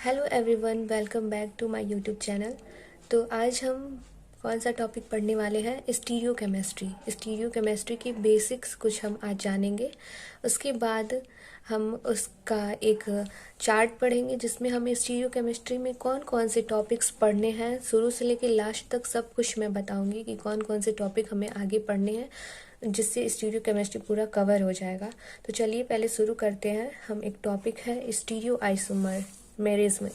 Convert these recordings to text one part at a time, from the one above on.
Hello everyone, welcome back to my YouTube channel. तो आज हम कौन सा टॉपिक पढ़ने वाले हैं? स्टीरियो केमिस्ट्री की बेसिक्स कुछ हम आज जानेंगे। उसके बाद हम उसका एक चार्ट पढ़ेंगे जिसमें हमें स्टीरियो केमिस्ट्री में कौन कौन से टॉपिक्स पढ़ने हैं। शुरू से लेकर लास्ट तक सब कुछ मैं बताऊंगी कि कौन कौन से टॉपिक हमें आगे पढ़ने हैं, जिससे स्टीरियो केमिस्ट्री पूरा कवर हो जाएगा। तो चलिए पहले शुरू करते हैं। हम एक टॉपिक है स्टीरियो आइसोमेरिज्म।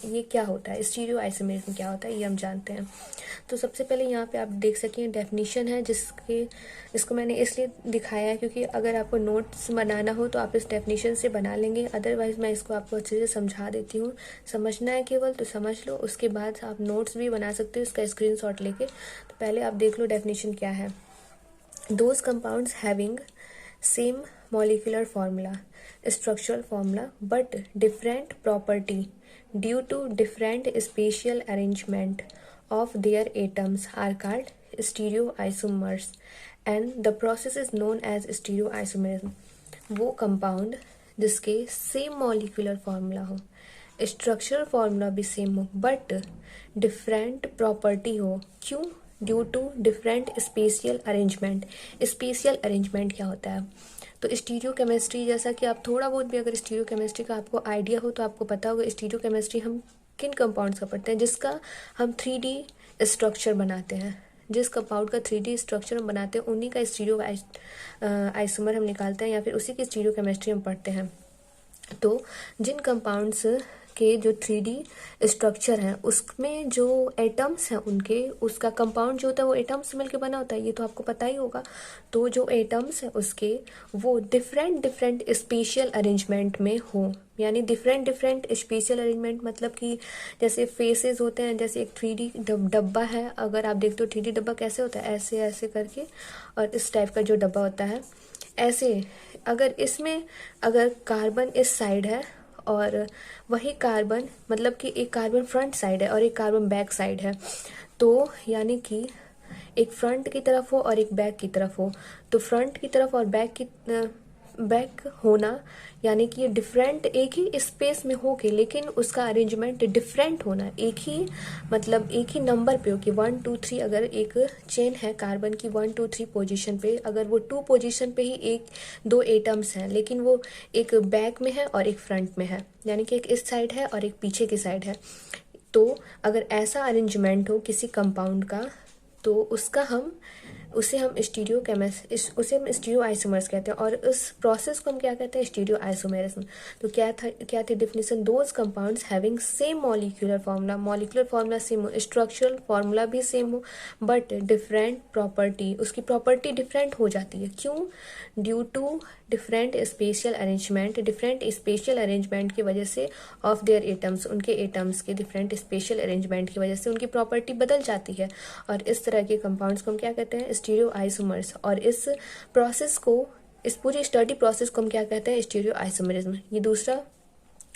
ये क्या होता है? स्टीरियो आइसोमेरिज्म क्या होता है ये हम जानते हैं। तो सबसे पहले यहाँ पे आप देख सकें डेफिनेशन है, इसको मैंने इसलिए दिखाया है क्योंकि अगर आपको नोट्स बनाना हो तो आप इस डेफिनेशन से बना लेंगे, अदरवाइज मैं इसको आपको अच्छे से समझा देती हूँ। समझना है केवल तो समझ लो, उसके बाद आप नोट्स भी बना सकते हो इसका स्क्रीनशॉट लेके। तो पहले आप देख लो डेफिनेशन क्या है। Those compounds having same molecular formula, structural formula, but different property due to different spatial arrangement of their atoms are called stereoisomers, and the process is known as stereoisomerism. वो compound जिसके same molecular formula हो, structural formula भी same हो, but different property हो। क्यों? Due to different spatial arrangement. Spatial arrangement क्या होता है? तो स्टीरियो केमिस्ट्री, जैसा कि आप थोड़ा बहुत भी अगर स्टीरियो केमिस्ट्री का आपको आइडिया हो तो आपको पता होगा स्टीरियो केमिस्ट्री हम किन कंपाउंड्स का पढ़ते हैं, जिसका हम 3D स्ट्रक्चर बनाते हैं। जिस कंपाउंड का 3D स्ट्रक्चर हम बनाते हैं उन्हीं का स्टीरियो आइसोमर हम निकालते हैं, या फिर उसी की स्टीरियो केमिस्ट्री हम पढ़ते हैं। तो जिन कंपाउंड्स के जो 3D स्ट्रक्चर हैं उसमें जो एटम्स हैं उनके, उसका कंपाउंड जो होता है वो एटम्स से मिलकर बना होता है, ये तो आपको पता ही होगा। तो जो एटम्स हैं उसके वो डिफरेंट स्पेशियल अरेंजमेंट में हो, यानी डिफरेंट स्पेशियल अरेंजमेंट मतलब कि जैसे फेसेस होते हैं, जैसे एक 3D डब्बा है। अगर आप देखते हो 3D डब्बा कैसे होता है, ऐसे ऐसे करके, और इस टाइप का जो डब्बा होता है ऐसे। अगर इसमें अगर कार्बन इस साइड है और वही कार्बन, मतलब कि एक कार्बन फ्रंट साइड है और एक कार्बन बैक साइड है, तो यानी कि एक फ्रंट की तरफ हो और एक बैक की तरफ हो, तो फ्रंट की तरफ और बैक होना यानी कि ये डिफरेंट एक ही स्पेस में हो के, लेकिन उसका अरेंजमेंट डिफरेंट होना। एक ही मतलब एक ही नंबर पे हो कि 1 2 3, अगर एक चेन है कार्बन की 1 2 3 पोजीशन पे, अगर वो 2 पोजीशन पे ही एक दो एटम्स हैं, लेकिन वो एक बैक में है और एक फ्रंट में है, यानी कि एक इस साइड है और एक पीछे की साइड है। तो अगर ऐसा अरेंजमेंट हो किसी कंपाउंड का तो उसे हम स्टीरियो आइसोमर्स कहते हैं, और उस प्रोसेस को हम क्या कहते हैं? Stereo isomerism. तो क्या थी definition? Those compounds having same molecular formula same हो, स्ट्रक्चरल फार्मूला भी सेम हो, बट डिफरेंट प्रॉपर्टी, उसकी प्रॉपर्टी डिफरेंट हो जाती है। क्यों? Due to different spatial arrangement की वजह से ऑफ देयर एटम्स, उनके एटम्स के डिफरेंट स्पेशियल अरेंजमेंट की वजह से उनकी प्रॉपर्टी बदल जाती है, और इस तरह के कंपाउंड्स को हम क्या कहते हैं? Stereo isomers. और इस पूरी स्टडी प्रोसेस को हम क्या कहते हैं? Stereo isomerism. ये दूसरा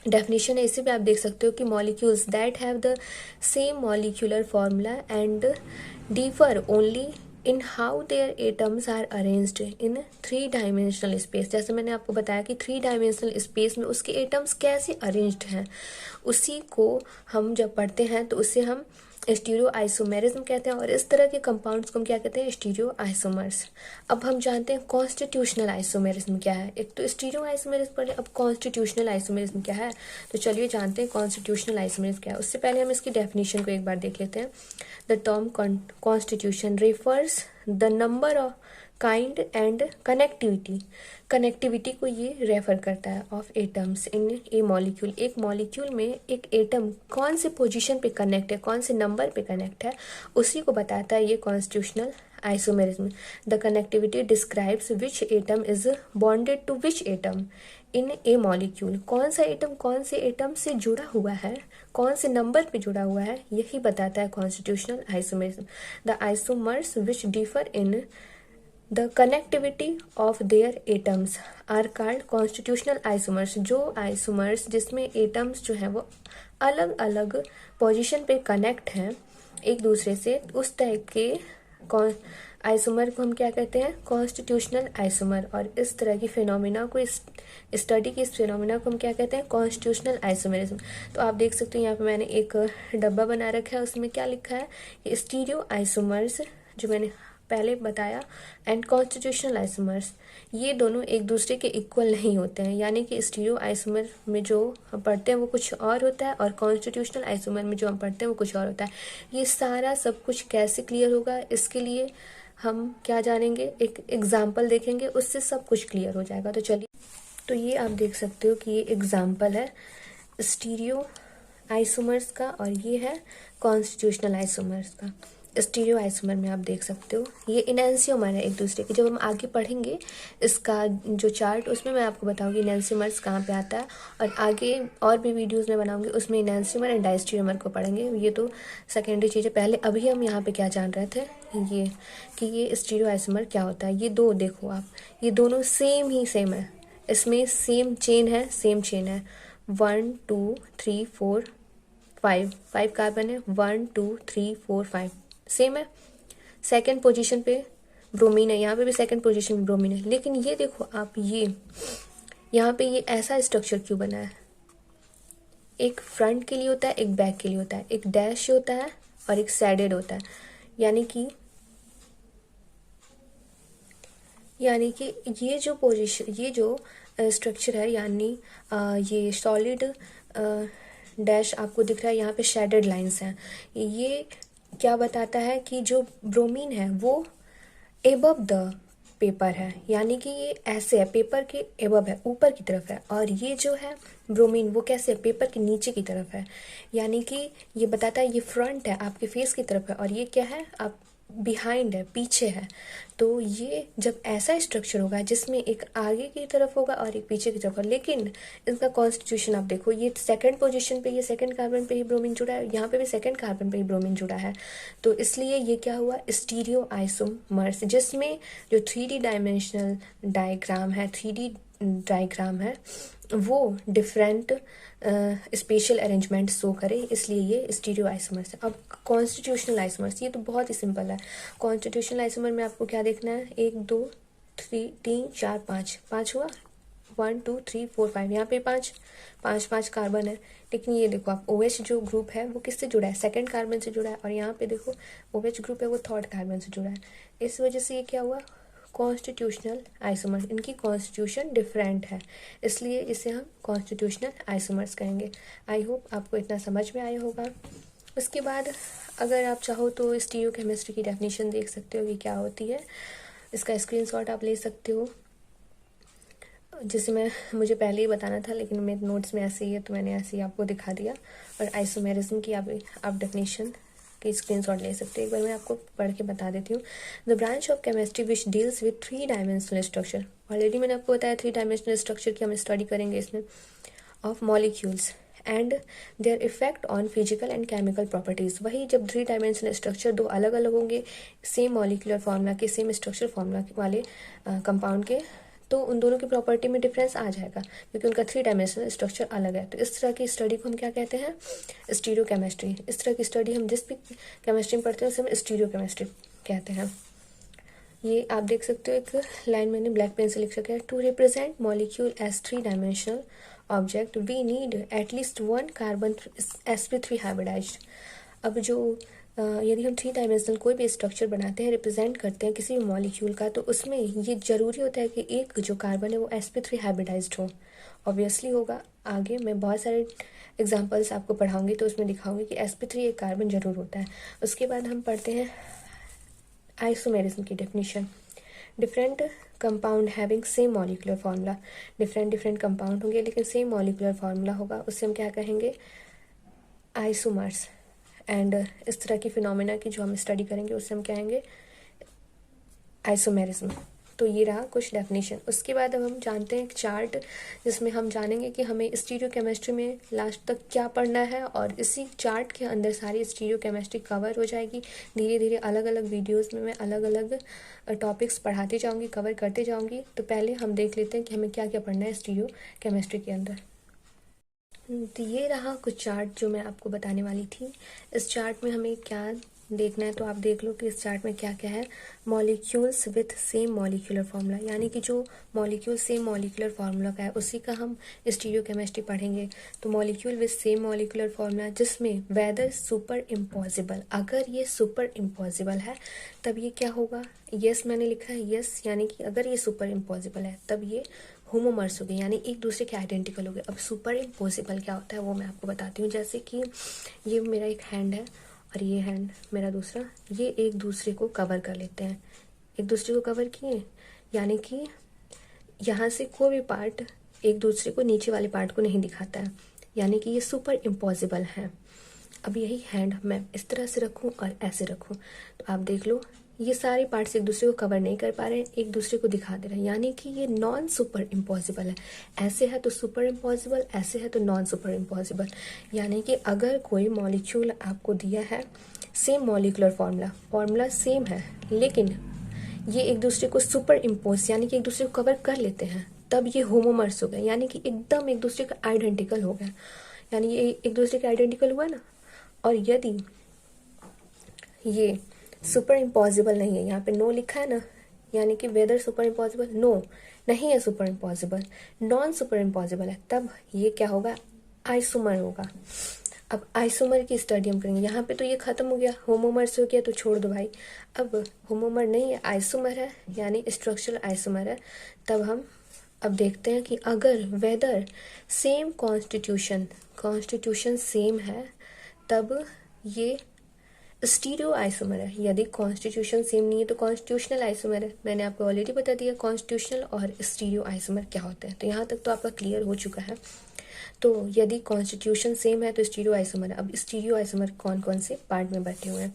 डेफिनेशन है, इसी पे आप देख सकते हो कि molecules that have the same molecular formula and differ only in how their atoms are arranged in 3 dimensional space. जैसे मैंने आपको बताया कि 3 डायमेंशनल स्पेस में उसके एटम्स कैसे अरेंज्ड हैं, उसी को हम जब पढ़ते हैं तो उससे हम स्टीरियो आइसोमेरिज्म कहते हैं, और इस तरह के कंपाउंड्स को हम क्या कहते हैं? Stereo isomers. अब हम जानते हैं कॉन्स्टिट्यूशनल आइसोमेरिज्म क्या है। एक तो स्टीरियो आइसोमेरिज्म पढ़े, अब कॉन्स्टिट्यूशनल आइसोमेरिज्म क्या है तो चलिए जानते हैं कॉन्स्टिट्यूशनल आइसोमेरिज्म क्या है। उससे पहले हम इसकी डेफिनेशन को एक बार देख लेते हैं। The term constitution refers the number of kind and connectivity को ये रेफर करता है of atoms in a molecule. एक मॉलिक्यूल में एक एटम कौन से पोजीशन पे कनेक्ट है, कौन से नंबर पे कनेक्ट है, उसी को बताता है ये constitutional isomerism. The connectivity describes which atom is bonded to which atom in a molecule. कौन सा एटम कौन से एटम से जुड़ा हुआ है, कौन से नंबर पे जुड़ा हुआ है, यही बताता है constitutional isomerism. The isomers which differ in the connectivity of their atoms are called constitutional isomers. जो आइसोमर्स जिसमें एटम्स जो है वो अलग अलग पोजीशन पे कनेक्ट हैं एक दूसरे से, उस टाइप के आइसोमर को हम क्या कहते हैं, कॉन्स्टिट्यूशनल आइसोमर। और इस तरह की फिनोमिना को, इस स्टडी की इस फिनोमिना को हम क्या कहते हैं, कॉन्स्टिट्यूशनल आइसोमरिज्म। तो आप देख सकते हो यहाँ पे मैंने एक डब्बा बना रखा है, उसमें क्या लिखा है, स्टीरियो आइसोमर्स जो मैंने पहले बताया, एंड कॉन्स्टिट्यूशनल आइसोमर्स, ये दोनों एक दूसरे के इक्वल नहीं होते हैं। यानी कि स्टीरियो आइसोमर में जो हम पढ़ते हैं वो कुछ और होता है, और कॉन्स्टिट्यूशनल आइसोमर में जो हम पढ़ते हैं वो कुछ और होता है। ये सारा सब कुछ कैसे क्लियर होगा, इसके लिए हम क्या जानेंगे, एक एग्जाम्पल देखेंगे, उससे सब कुछ क्लियर हो जाएगा। तो चलिए, तो ये आप देख सकते हो कि ये एग्जाम्पल है स्टीरियो आइसोमर्स का, और ये है कॉन्स्टिट्यूशनल आइसोमर्स का। स्टीरियो आइसोमर में आप देख सकते हो ये इनैंसियोमर है एक दूसरे के। जब हम आगे पढ़ेंगे इसका जो चार्ट, उसमें मैं आपको बताऊंगी इनैंसियोमर्स कहाँ पे आता है, और आगे और भी वीडियोस में बनाऊंगी, उसमें इनैंसियोमर एंड डायस्टीरियोमर को पढ़ेंगे। ये तो सेकेंडरी चीज़ है। पहले अभी हम यहाँ पे क्या जान रहे थे, ये कि ये स्टीरियो आइसोमर क्या होता है। ये दो देखो आप, ये दोनों सेम है, इसमें सेम चेन है, 1 2 3 4 5 कार्बन है, 1 2 3 4 5 सेम है। सेकंड पोजीशन पे ब्रोमीन है, यहाँ पे भी सेकंड पोजीशन में ब्रोमीन है। लेकिन ये देखो आप, ये यहाँ पे ये ऐसा स्ट्रक्चर क्यों बना है, एक फ्रंट के लिए होता है, एक बैक के लिए होता है, एक डैश होता है और एक सैडेड होता है। यानी कि ये जो पोजीशन, ये जो स्ट्रक्चर है, यानी ये सॉलिड डैश आपको दिख रहा है, यहाँ पे शेडेड लाइंस हैं। ये क्या बताता है कि जो ब्रोमीन है वो एबव द पेपर है, यानी कि ये ऐसे है, पेपर के एबव है, ऊपर की तरफ है। और ये जो है ब्रोमीन, वो कैसे है, पेपर के नीचे की तरफ है। यानी कि ये बताता है ये फ्रंट है, आपके फेस की तरफ है, और ये क्या है, आप बिहाइंड है, पीछे है। तो ये जब ऐसा स्ट्रक्चर होगा जिसमें एक आगे की तरफ होगा और एक पीछे की तरफ होगा, लेकिन इसका कॉन्स्टिट्यूशन आप देखो, ये सेकंड पोजीशन पे, ये सेकंड कार्बन पे ही ब्रोमीन जुड़ा है, यहाँ पे भी सेकंड कार्बन पे ही ब्रोमीन जुड़ा है। तो इसलिए ये क्या हुआ, स्टीरियो आइसोमर्स, जिसमें जो 3D डायमेंशनल डायग्राम है, 3D डायग्राम है, वो डिफरेंट स्पेशल अरेंजमेंट शो करे, इसलिए ये स्टीरियो आइसोमर्स है। अब कॉन्स्टिट्यूशनल आइसोमर्स, ये तो बहुत ही सिंपल है। कॉन्स्टिट्यूशनल आइसोमर में आपको क्या देखना है, 1 2 3 4 5 हुआ, 1 2 3 4 5, यहाँ पे 5 कार्बन है। लेकिन ये देखो आप, OH जो ग्रुप है वो किससे जुड़ा है, सेकंड कार्बन से जुड़ा है, और यहाँ पे देखो OH ग्रुप है वो थर्ड कार्बन से जुड़ा है। इस वजह से ये क्या हुआ, कॉन्स्टिट्यूशनल आइसोमर, इनकी कॉन्स्टिट्यूशन डिफरेंट है, इसलिए इसे हम कॉन्स्टिट्यूशनल आइसोमर्स कहेंगे। आई होप आपको इतना समझ में आया होगा। उसके बाद अगर आप चाहो तो स्टीरियो केमिस्ट्री की डेफिनेशन देख सकते हो कि क्या होती है, इसका स्क्रीनशॉट आप ले सकते हो, जिसे मुझे पहले ही बताना था, लेकिन मेरे नोट्स में ऐसे ही है तो मैंने ऐसे ही आपको दिखा दिया। और आइसोमेरिज्म की आप डेफिनेशन की स्क्रीनशॉट ले सकते हो। एक बार मैं आपको पढ़ के बता देती हूँ। The branch of chemistry which deals with 3 dimensional structure, already मैंने आपको बताया 3 डायमेंशनल स्ट्रक्चर की हम स्टडी करेंगे इसमें, of molecules and their effect on physical and chemical properties. वही जब 3 डायमेंशनल स्ट्रक्चर दो अलग अलग होंगे, सेम मॉलिक्यूलर फॉर्मूला के, सेम स्ट्रक्चर फॉर्मूला वाले कंपाउंड के, तो उन दोनों की प्रॉपर्टी में डिफरेंस आ जाएगा, क्योंकि उनका 3 डायमेंशनल स्ट्रक्चर अलग है। तो इस तरह की स्टडी को हम क्या कहते हैं, स्टीरियो केमिस्ट्री। इस तरह की स्टडी हम जिस भी केमिस्ट्री में पढ़ते हैं उसे हम स्टीरियो केमिस्ट्री कहते हैं। ये आप देख सकते हो, एक लाइन मैंने ब्लैक पेन से लिख रखा है, to represent molecule as 3 dimensional object we need at least 1 carbon sp3 hybridised. अब जो यदि हम 3 डायमेंशनल कोई भी स्ट्रक्चर बनाते हैं, रिप्रेजेंट करते हैं किसी भी मॉलिक्यूल का, तो उसमें ये जरूरी होता है कि एक जो कार्बन है वो sp3 हाइब्रिडाइज्ड हो। ऑब्वियसली होगा, आगे मैं बहुत सारे एग्जांपल्स आपको पढ़ाऊंगी तो उसमें दिखाऊंगी कि sp3 एक कार्बन जरूर होता है। उसके बाद हम पढ़ते हैं आइसोमेरिज्म की definition. Different compound having same molecular formula, different compound होंगे लेकिन सेम मॉलिक्यूलर फार्मूला होगा, उससे हम क्या कहेंगे, आइसोमर्स। एंड इस तरह की फिनोमेना की जो हम स्टडी करेंगे उससे हम कहेंगे आइसोमेरिज्म। तो ये रहा कुछ डेफिनेशन। उसके बाद अब हम जानते हैं एक चार्ट, जिसमें हम जानेंगे कि हमें स्टीरियो केमिस्ट्री में लास्ट तक क्या पढ़ना है, और इसी चार्ट के अंदर सारी स्टीरियो केमिस्ट्री कवर हो जाएगी। धीरे धीरे अलग अलग वीडियोस में मैं अलग अलग टॉपिक्स पढ़ाती जाऊंगी, कवर करते जाऊंगी। तो पहले हम देख लेते हैं कि हमें क्या क्या पढ़ना है स्टीरियो केमिस्ट्री के अंदर। तो ये रहा कुछ चार्ट जो मैं आपको बताने वाली थी। इस चार्ट में हमें क्या देखना है तो आप देख लो कि इस चार्ट में क्या क्या है। Molecules with same molecular formula, यानी कि जो मॉलिक्यूल सेम मॉलिक्यूलर फार्मूला का है उसी का हम स्टीरियोकेमिस्ट्री पढ़ेंगे। तो molecule with same molecular formula जिसमें वेदर सुपर इम्पॉसिबल, अगर ये सुपर इम्पॉसिबल है तब ये क्या होगा। यस मैंने लिखा है, यस यानी कि अगर ये सुपर इम्पॉसिबल है तब ये होमोमर्स हो गए, यानी एक दूसरे के आइडेंटिकल हो गए। अब सुपर इम्पॉसिबल क्या होता है वो मैं आपको बताती हूँ। जैसे कि ये मेरा एक हैंड है और ये हैंड मेरा दूसरा, ये एक दूसरे को कवर कर लेते हैं, एक दूसरे को कवर किए, यानी कि यहाँ से कोई भी पार्ट एक दूसरे को नीचे वाले पार्ट को नहीं दिखाता है, यानी कि ये सुपर इम्पॉसिबल है। अब यही हैंड मैं इस तरह से रखूं और ऐसे रखूं तो आप देख लो ये सारे पार्ट्स एक दूसरे को कवर नहीं कर पा रहे हैं, एक दूसरे को दिखा दे रहे हैं, यानी कि ये नॉन सुपर इम्पॉसिबल है। ऐसे है तो सुपर इम्पॉसिबल, ऐसे है तो नॉन सुपर इम्पॉसिबल। यानी कि अगर कोई मॉलिक्यूल आपको दिया है, सेम मॉलिक्यूलर फॉर्मूला सेम है, लेकिन ये एक दूसरे को सुपर इम्पोज यानी कि एक दूसरे को कवर कर लेते हैं, तब ये होमोमर्स हो गए, यानी कि एकदम एक दूसरे का आइडेंटिकल हो गया, यानी ये एक दूसरे के आइडेंटिकल हुआ ना। और यदि ये सुपर इम्पॉसिबल नहीं है, यहाँ पे नो लिखा है ना, यानी कि वेदर सुपर इम्पॉसिबल, नो नहीं है super impossible, non super impossible है, तब ये क्या होगा, आइसोमर होगा। अब आइसोमर की स्टडी हम करेंगे। यहाँ पे तो ये खत्म हो गया, होमोमर्स हो गया तो छोड़ दो भाई। अब होमोमर नहीं है, आइसोमर है, यानी स्ट्रक्चरल आइसोमर है। तब हम अब देखते हैं कि अगर वेदर सेम कॉन्स्टिट्यूशन सेम है तब ये स्टीरियो आइसोमर है। यदि कॉन्स्टिट्यूशन सेम नहीं है तो कॉन्स्टिट्यूशनल आइसोमर है। मैंने आपको ऑलरेडी बता दिया कॉन्स्टिट्यूशनल और स्टीरियो आइसोमर क्या होते हैं, तो यहाँ तक तो आपका क्लियर हो चुका है। तो यदि कॉन्स्टिट्यूशन सेम है तो स्टीरियो आइसोमर है। अब स्टीरियो आइसोमर कौन कौन से पार्ट में बैठे हुए हैं,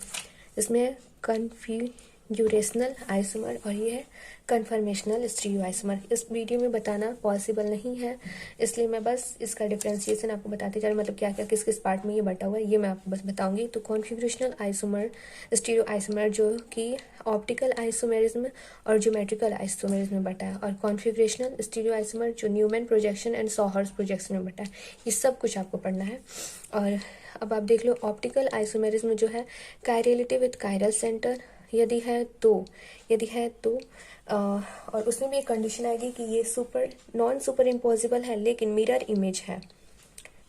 इसमें कन्फ्यूरेशनल आइसोमर और ये है कन्फर्मेशनल स्टीरियो आइसोमर। इस वीडियो में बताना पॉसिबल नहीं है, इसलिए मैं बस इसका डिफ्रेंशिएशन आपको बताते जा रही हूँ, मतलब क्या क्या किस किस पार्ट में ये बटा हुआ है ये मैं आपको बस बताऊंगी। तो कॉन्फिगरेशनल आइसोमर, स्टीरियो आइसोमर जो कि ऑप्टिकल आइसोमेरिज्म और ज्योमेट्रिकल आइसोमेरिज्म में बटा है, और कॉन्फिगरेशनल स्टीरियो आइसोमर जो Newman projection and sawhorse projection में बटा है। ये सब कुछ आपको पढ़ना है। और अब आप देख लो ऑप्टिकल आइसोमेरिज्म जो है कायरलिटी विद कायरल सेंटर, यदि है तो और उसमें भी एक कंडीशन आएगी कि ये नॉन सुपर इम्पॉसिबल है लेकिन मिरर इमेज है।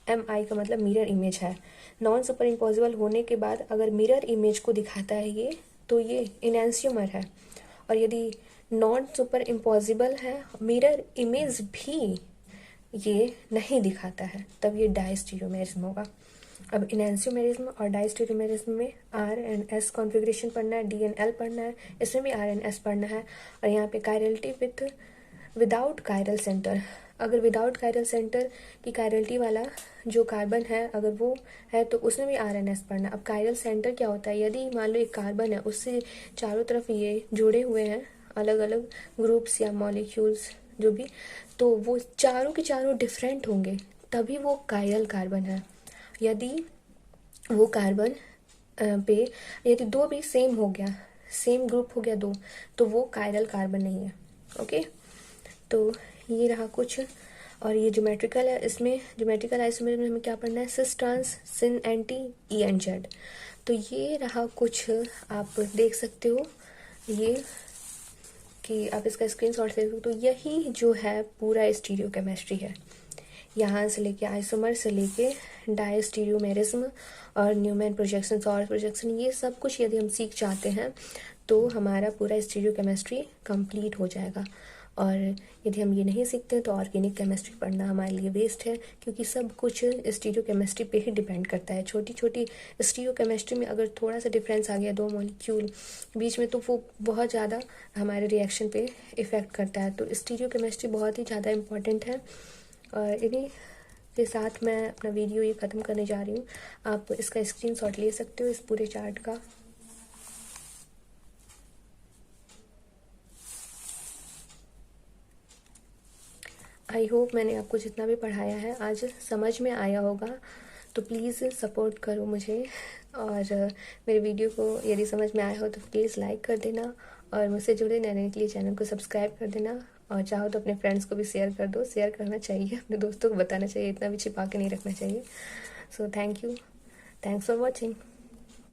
MI का मतलब मिरर इमेज है। नॉन सुपर इम्पॉसिबल होने के बाद अगर मिरर इमेज को दिखाता है ये, तो ये इनैंसियोमर है। और यदि नॉन सुपर इम्पॉसिबल है, मिरर इमेज भी ये नहीं दिखाता है, तब ये डायस्टीरियोमेरिज्म होगा। अब इनैंसियोमेरिज्म और डायस्टीरियोमेरिज्म में R&S कॉन्फ़िगरेशन पढ़ना है, DNL पढ़ना है, इसमें भी R&S पढ़ना है। और यहाँ पे कायरलिटी विदाउट कायरल सेंटर, अगर विदाउट कायरल सेंटर की कायरलिटी वाला जो कार्बन है अगर वो है तो उसमें भी R&S पढ़ना। अब कायरल सेंटर क्या होता है, यदि मान लो एक कार्बन है उससे चारों तरफ ये जुड़े हुए हैं अलग अलग ग्रुप्स या मॉलिक्यूल्स जो भी, तो वो चारों के चारों डिफरेंट होंगे तभी वो कायरल कार्बन है। यदि वो कार्बन पे यदि दो भी सेम हो गया, सेम ग्रुप हो गया दो, तो वो कायरल कार्बन नहीं है। ओके, तो ये रहा कुछ। और ये ज्योमेट्रिकल है, इसमें ज्योमेट्रिकल आइसोमेरिज्म में हमें क्या पढ़ना है, सिस ट्रांस सिन एंटी ENZ। तो ये रहा कुछ, आप देख सकते हो ये कि आप इसका स्क्रीनशॉट ले सकते हो। तो यही जो है पूरा स्टीरियोकेमिस्ट्री है, यहाँ से लेके आइसोमर से लेके डायस्टीरियोमेरिज्म और न्यूमैन प्रोजेक्शन, सॉहर्स प्रोजेक्शन, ये सब कुछ यदि हम सीख जाते हैं तो हमारा पूरा स्टीरियोकेमिस्ट्री कंप्लीट हो जाएगा। और यदि हम ये नहीं सीखते हैं तो ऑर्गेनिक केमिस्ट्री पढ़ना हमारे लिए वेस्ट है, क्योंकि सब कुछ स्टीरियोकेमिस्ट्री पे ही डिपेंड करता है। छोटी छोटी स्टीरियोकेमिस्ट्री में अगर थोड़ा सा डिफरेंस आ गया दो मॉलिक्यूल बीच में तो वो बहुत ज़्यादा हमारे रिएक्शन पे इफ़ेक्ट करता है। तो स्टीरियोकेमिस्ट्री बहुत ही ज़्यादा इम्पॉर्टेंट है। और इन्हीं के साथ मैं अपना वीडियो ये ख़त्म करने जा रही हूँ। आप इसका स्क्रीनशॉट ले सकते हो इस पूरे चार्ट का। आई होप मैंने आपको जितना भी पढ़ाया है आज समझ में आया होगा। तो प्लीज़ सपोर्ट करो मुझे, और मेरे वीडियो को यदि समझ में आया हो तो प्लीज़ लाइक कर देना, और मुझसे जुड़े रहने के लिए चैनल को सब्सक्राइब कर देना। और चाहो तो अपने फ्रेंड्स को भी शेयर कर दो, शेयर करना चाहिए, अपने दोस्तों को बताना चाहिए, इतना भी छिपा के नहीं रखना चाहिए। So thank you, thanks for watching.